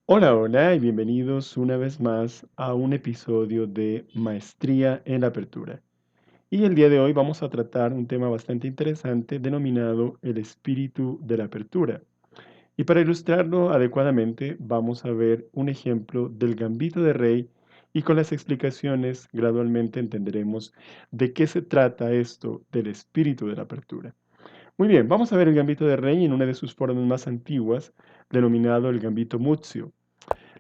Hola, hola y bienvenidos una vez más a un episodio de Maestría en la Apertura. Y el día de hoy vamos a tratar un tema bastante interesante denominado el espíritu de la apertura. Y para ilustrarlo adecuadamente vamos a ver un ejemplo del gambito de rey y con las explicaciones gradualmente entenderemos de qué se trata esto del espíritu de la apertura. Muy bien, vamos a ver el gambito de rey en una de sus formas más antiguas, denominado el gambito muzio.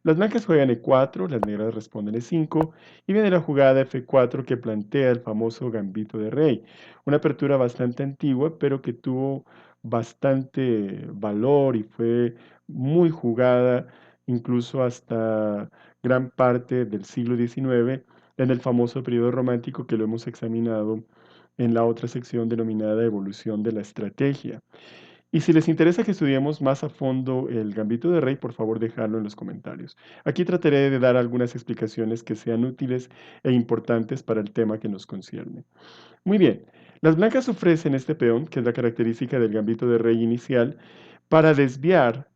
Las blancas juegan E4, las negras responden E5 y viene la jugada F4 que plantea el famoso gambito de rey. Una apertura bastante antigua, pero que tuvo bastante valor y fue muy jugada, incluso hasta gran parte del siglo XIX, en el famoso periodo romántico que lo hemos examinado en la otra sección denominada Evolución de la Estrategia. Y si les interesa que estudiemos más a fondo el Gambito de Rey, por favor dejarlo en los comentarios. Aquí trataré de dar algunas explicaciones que sean útiles e importantes para el tema que nos concierne. Muy bien, las blancas ofrecen este peón, que es la característica del Gambito de Rey inicial, para desviar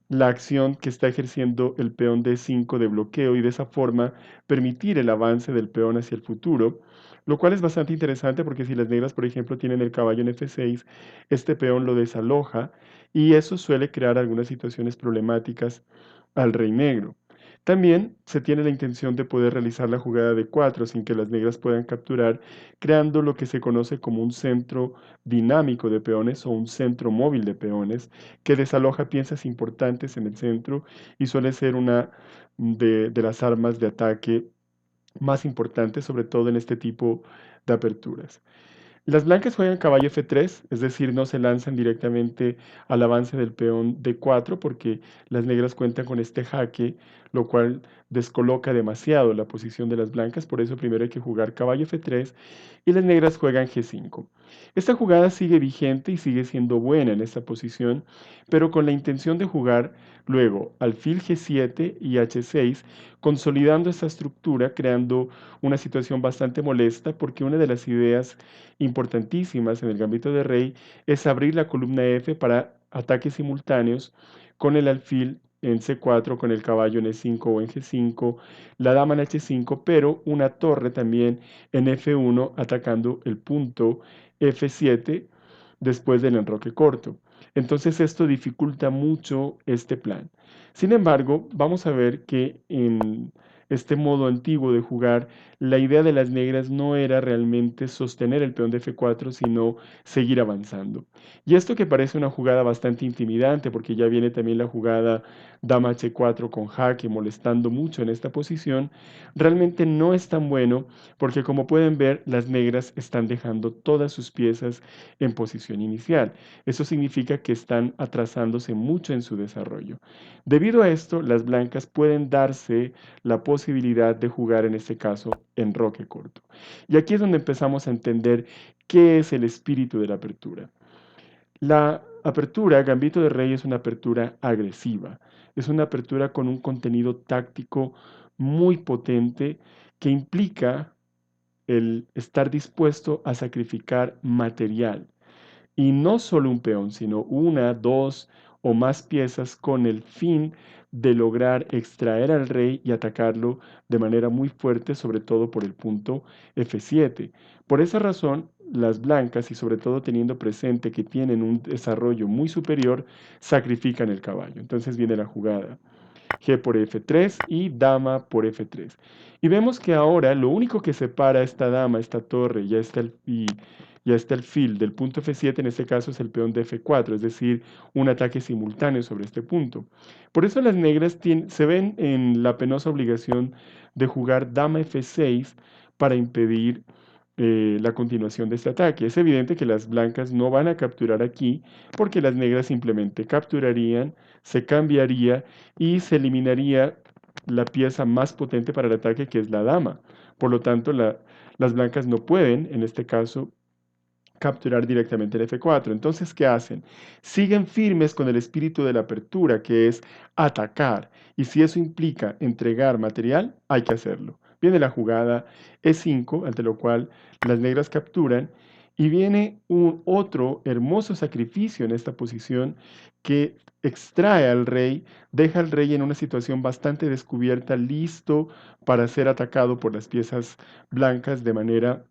la acción que está ejerciendo el peón D5 de bloqueo y de esa forma permitir el avance del peón hacia el futuro, lo cual es bastante interesante porque si las negras, por ejemplo, tienen el caballo en F6, este peón lo desaloja y eso suele crear algunas situaciones problemáticas al rey negro. También se tiene la intención de poder realizar la jugada de 4 sin que las negras puedan capturar, creando lo que se conoce como un centro dinámico de peones o un centro móvil de peones, que desaloja piezas importantes en el centro y suele ser una de las armas de ataque más importantes, sobre todo en este tipo de aperturas. Las blancas juegan caballo F3, es decir, no se lanzan directamente al avance del peón D4 porque las negras cuentan con este jaque, lo cual descoloca demasiado la posición de las blancas, por eso primero hay que jugar caballo F3 y las negras juegan G5. Esta jugada sigue vigente y sigue siendo buena en esta posición, pero con la intención de jugar luego alfil G7 y H6, consolidando esta estructura, creando una situación bastante molesta porque una de las ideas importantísimas en el gambito de rey es abrir la columna F para ataques simultáneos con el alfil en C4, con el caballo en E5 o en G5, la dama en H5, pero una torre también en F1 atacando el punto F7 después del enroque corto. Entonces esto dificulta mucho este plan. Sin embargo, vamos a ver que en este modo antiguo de jugar, la idea de las negras no era realmente sostener el peón de F4, sino seguir avanzando. Y esto que parece una jugada bastante intimidante, porque ya viene también la jugada dama H4 con jaque, molestando mucho en esta posición, realmente no es tan bueno, porque como pueden ver, las negras están dejando todas sus piezas en posición inicial. Eso significa que están atrasándose mucho en su desarrollo. Debido a esto, las blancas pueden darse la posibilidad de jugar en este caso en roque corto. Y aquí es donde empezamos a entender qué es el espíritu de la apertura. La apertura, Gambito de Rey, es una apertura agresiva. Es una apertura con un contenido táctico muy potente que implica el estar dispuesto a sacrificar material. Y no solo un peón, sino una, dos o más piezas con el fin de lograr extraer al rey y atacarlo de manera muy fuerte, sobre todo por el punto F7. Por esa razón, las blancas, y sobre todo teniendo presente que tienen un desarrollo muy superior, sacrifican el caballo. Entonces viene la jugada. G por F3 y dama por F3. Y vemos que ahora lo único que separa a esta dama, esta torre, ya está el fil del punto F7, en este caso es el peón de F4, es decir, un ataque simultáneo sobre este punto. Por eso las negras se ven en la penosa obligación de jugar dama F6 para impedir la continuación de este ataque. Es evidente que las blancas no van a capturar aquí porque las negras simplemente capturarían, se cambiaría y se eliminaría la pieza más potente para el ataque, que es la dama. Por lo tanto, las blancas no pueden, en este caso, capturar directamente el F4. Entonces, ¿qué hacen? Siguen firmes con el espíritu de la apertura, que es atacar. Y si eso implica entregar material, hay que hacerlo. Viene la jugada E5, ante lo cual las negras capturan, y viene un otro hermoso sacrificio en esta posición que extrae al rey, deja al rey en una situación bastante descubierta, listo para ser atacado por las piezas blancas de manera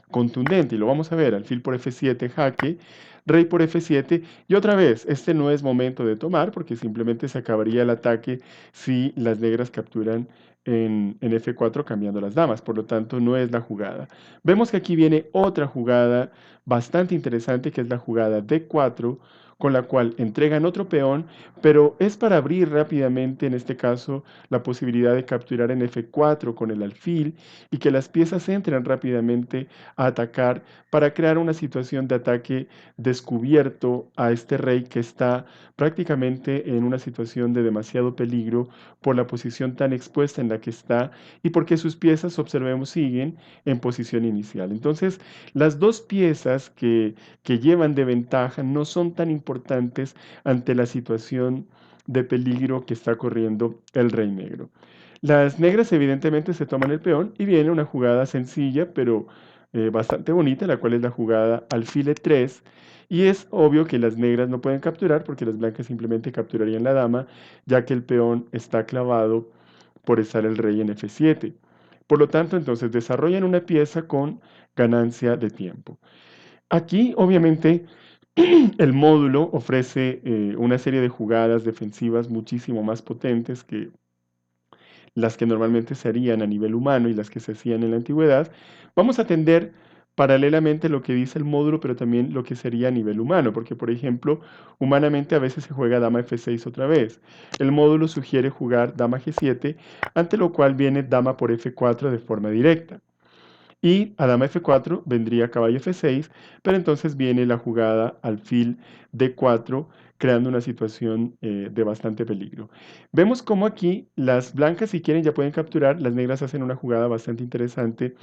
contundente. Y lo vamos a ver, alfil por F7, jaque, rey por F7. Y otra vez, este no es momento de tomar porque simplemente se acabaría el ataque si las negras capturan en F4 cambiando las damas. Por lo tanto, no es la jugada. Vemos que aquí viene otra jugada bastante interesante que es la jugada D4 con la cual entregan otro peón, pero es para abrir rápidamente, en este caso, la posibilidad de capturar en F4 con el alfil y que las piezas entren rápidamente a atacar para crear una situación de ataque descubierto a este rey que está prácticamente en una situación de demasiado peligro por la posición tan expuesta en la que está y porque sus piezas, observemos, siguen en posición inicial. Entonces, las dos piezas que llevan de ventaja no son tan importantes ante la situación de peligro que está corriendo el rey negro. Las negras evidentemente se toman el peón y viene una jugada sencilla, pero bastante bonita, la cual es la jugada alfil E3. Y es obvio que las negras no pueden capturar porque las blancas simplemente capturarían la dama, ya que el peón está clavado por estar el rey en F7. Por lo tanto, entonces desarrollan una pieza con ganancia de tiempo. Aquí, obviamente, el módulo ofrece una serie de jugadas defensivas muchísimo más potentes que las que normalmente se harían a nivel humano y las que se hacían en la antigüedad, vamos a atender paralelamente lo que dice el módulo, pero también lo que sería a nivel humano, porque por ejemplo, humanamente a veces se juega dama F6 otra vez. El módulo sugiere jugar dama G7, ante lo cual viene dama por F4 de forma directa. Y a dama F4 vendría caballo F6, pero entonces viene la jugada alfil D4, creando una situación de bastante peligro. Vemos cómo aquí las blancas, si quieren, ya pueden capturar, las negras hacen una jugada bastante interesante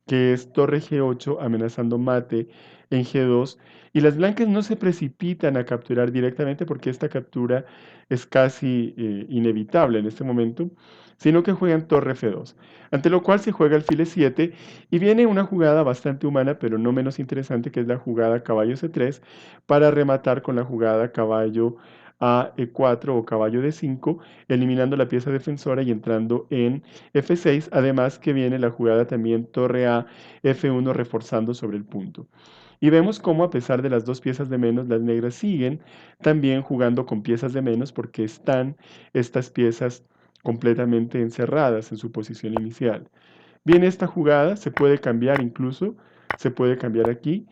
que es torre G8 amenazando mate en G2, y las blancas no se precipitan a capturar directamente porque esta captura es casi inevitable en este momento, sino que juegan torre F2, ante lo cual se juega alfil E7 y viene una jugada bastante humana pero no menos interesante que es la jugada caballo C3 para rematar con la jugada caballo a E4 o caballo D5, eliminando la pieza defensora y entrando en F6, además que viene la jugada también torre A, F1 reforzando sobre el punto. Y vemos cómo a pesar de las dos piezas de menos, las negras siguen también jugando con piezas de menos porque están estas piezas completamente encerradas en su posición inicial. Viene esta jugada, se puede cambiar incluso, se puede cambiar aquí,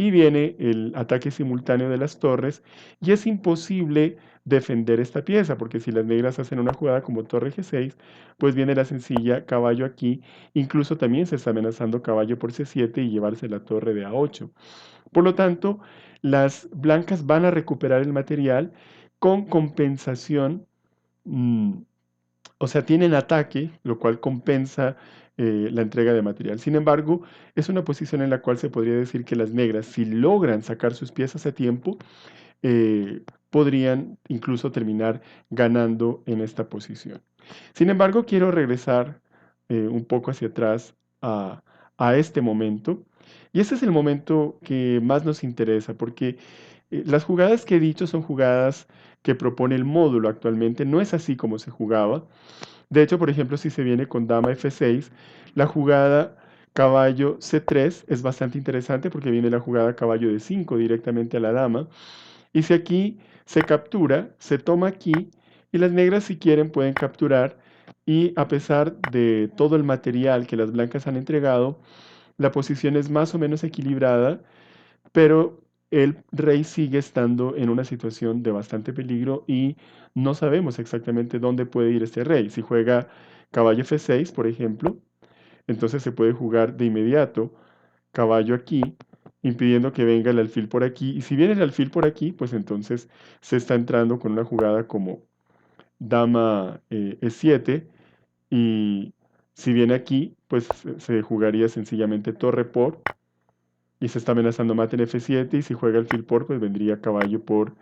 y viene el ataque simultáneo de las torres, y es imposible defender esta pieza, porque si las negras hacen una jugada como torre G6, pues viene la sencilla caballo aquí, incluso también se está amenazando caballo por C7 y llevarse la torre de A8. Por lo tanto, las blancas van a recuperar el material con compensación. O sea, tienen ataque, lo cual compensa la entrega de material. Sin embargo, es una posición en la cual se podría decir que las negras, si logran sacar sus piezas a tiempo, podrían incluso terminar ganando en esta posición. Sin embargo, quiero regresar un poco hacia atrás a este momento. Y este es el momento que más nos interesa, porque las jugadas que he dicho son jugadas que propone el módulo actualmente. No es así como se jugaba. De hecho, por ejemplo, si se viene con dama F6, la jugada caballo C3 es bastante interesante porque viene la jugada caballo D5 directamente a la dama. Y si aquí se captura, se toma aquí y las negras si quieren pueden capturar y a pesar de todo el material que las blancas han entregado, la posición es más o menos equilibrada, pero el rey sigue estando en una situación de bastante peligro y no sabemos exactamente dónde puede ir este rey. Si juega caballo F6, por ejemplo, entonces se puede jugar de inmediato caballo aquí, impidiendo que venga el alfil por aquí. Y si viene el alfil por aquí, pues entonces se está entrando con una jugada como dama E7 y si viene aquí, pues se jugaría sencillamente torre por y se está amenazando mate en F7 y si juega alfil por, pues vendría caballo por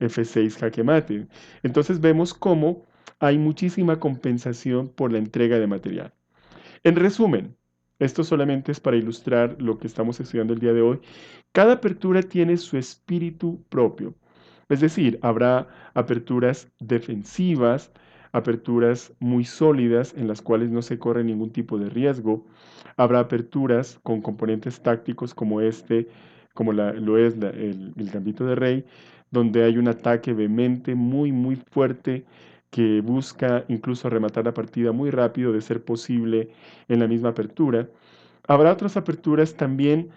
F6 jaque mate. Entonces vemos cómo hay muchísima compensación por la entrega de material. En resumen, esto solamente es para ilustrar lo que estamos estudiando el día de hoy. Cada apertura tiene su espíritu propio. Es decir, habrá aperturas defensivas, aperturas muy sólidas en las cuales no se corre ningún tipo de riesgo. Habrá aperturas con componentes tácticos como lo es el Gambito de Rey, donde hay un ataque vehemente muy, muy fuerte que busca incluso rematar la partida muy rápido, de ser posible en la misma apertura. Habrá otras aperturas también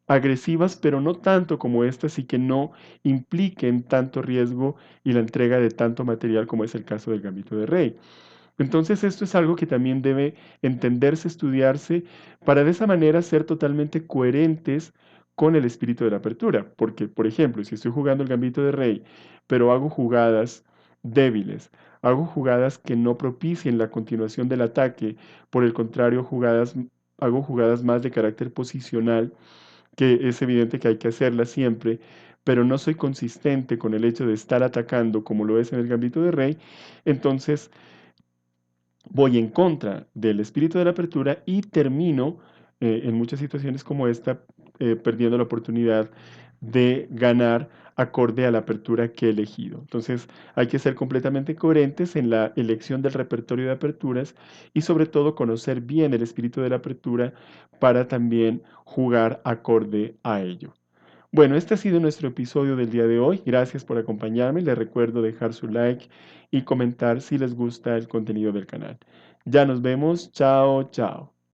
agresivas, pero no tanto como estas y que no impliquen tanto riesgo y la entrega de tanto material como es el caso del Gambito de Rey. Entonces esto es algo que también debe entenderse, estudiarse, para de esa manera ser totalmente coherentes con el espíritu de la apertura. Porque, por ejemplo, si estoy jugando el Gambito de Rey, pero hago jugadas débiles, hago jugadas que no propicien la continuación del ataque, por el contrario, hago jugadas más de carácter posicional, que es evidente que hay que hacerlas siempre, pero no soy consistente con el hecho de estar atacando como lo es en el Gambito de Rey, entonces voy en contra del espíritu de la apertura y termino en muchas situaciones como esta perdiendo la oportunidad de ganar acorde a la apertura que he elegido. Entonces hay que ser completamente coherentes en la elección del repertorio de aperturas y sobre todo conocer bien el espíritu de la apertura para también jugar acorde a ello. Bueno, este ha sido nuestro episodio del día de hoy. Gracias por acompañarme. Les recuerdo dejar su like y comentar si les gusta el contenido del canal. Ya nos vemos. Chao, chao.